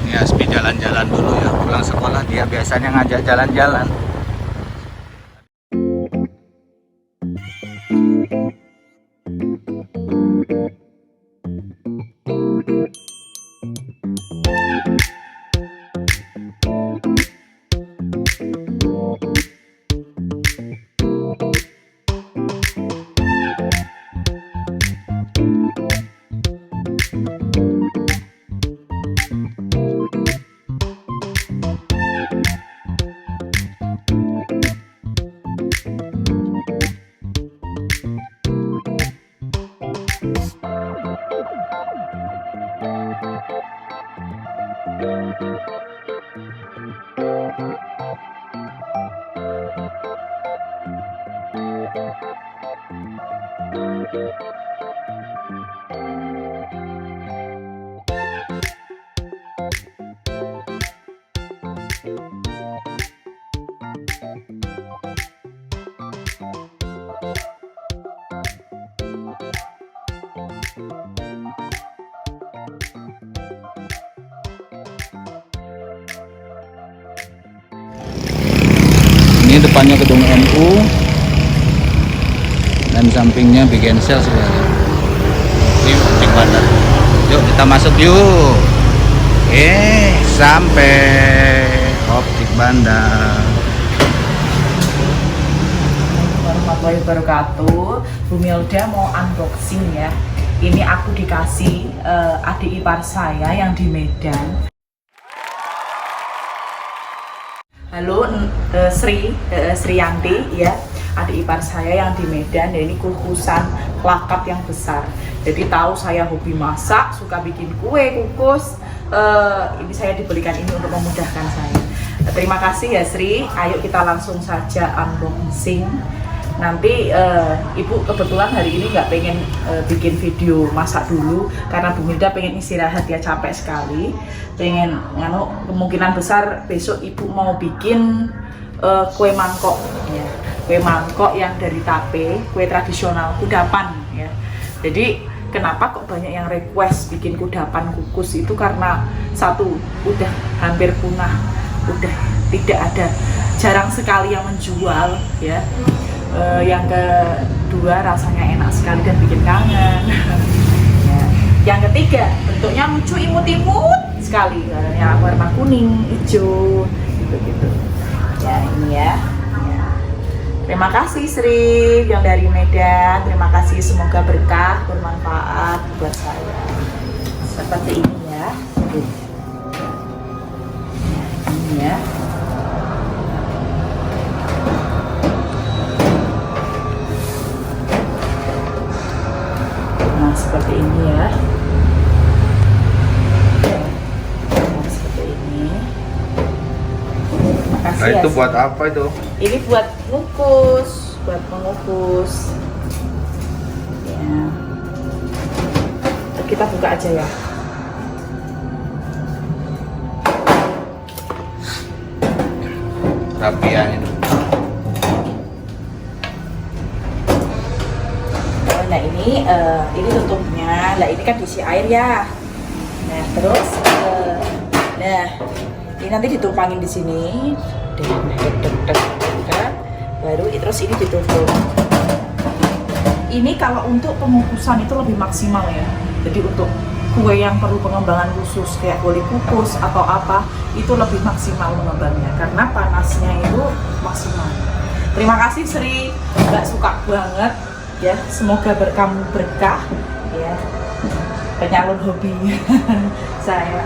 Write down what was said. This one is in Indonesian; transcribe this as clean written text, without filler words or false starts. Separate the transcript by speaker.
Speaker 1: Ini Aspi jalan-jalan dulu ya, pulang sekolah dia biasanya ngajak jalan-jalan. Ini depannya gedung NU dan sampingnya Big and Sale sebenarnya. Ini Optik Bandar. Yuk kita masuk yuk. Sampai Optik Bandar.
Speaker 2: Warahmatullahi wabarakatuh. Bu Milda mau unboxing ya. Ini aku dikasih adik ipar saya yang di Medan. Halo Sri Yanti ya, adik ipar saya yang di Medan. Dan ini kukusan plakat yang besar. Jadi tahu saya hobi masak, suka bikin kue, kukus. Ini saya dibelikan ini untuk memudahkan saya. Terima kasih ya Sri. Ayo kita langsung saja unboxing. Nanti Ibu kebetulan hari ini nggak pengen bikin video masak dulu karena Bu Milda pengen istirahat, ya capek sekali. Pengen kemungkinan besar besok Ibu mau bikin kue mangkok ya. Kue mangkok yang dari tape, kue tradisional kudapan ya. Jadi kenapa kok banyak yang request bikin kudapan kukus itu karena satu udah hampir punah, udah tidak ada, jarang sekali yang menjual ya. Yang kedua rasanya enak sekali dan bikin kangen. Ya. Yang ketiga bentuknya lucu, imut-imut sekali, ya, warna kuning, hijau, gitu-gitu. Ya ini ya. Terima kasih Sri yang dari Medan. Terima kasih, semoga berkah, bermanfaat buat saya. Seperti ini ya. Ini ya. Nah, seperti ini ya. Nah, seperti ini. Makasih
Speaker 1: Nah,
Speaker 2: ya.
Speaker 1: itu buat apa itu?
Speaker 2: Ini buat ngukus, buat mengukus. Ya. Kita buka aja ya.
Speaker 1: Rapian itu.
Speaker 2: Nah ini tutupnya. Nah ini kan diisi air ya. Nah terus, nah ini nanti ditumpangin di sini. Baru terus ini ditutup. Ini kalau untuk pengukusan itu lebih maksimal ya. Jadi untuk kue yang perlu pengembangan khusus kayak kue kukus atau apa, itu lebih maksimal pengembangnya karena panasnya itu maksimal. Terima kasih Sri, nggak suka banget ya, semoga kamu berkah ya, penyalur hobi saya.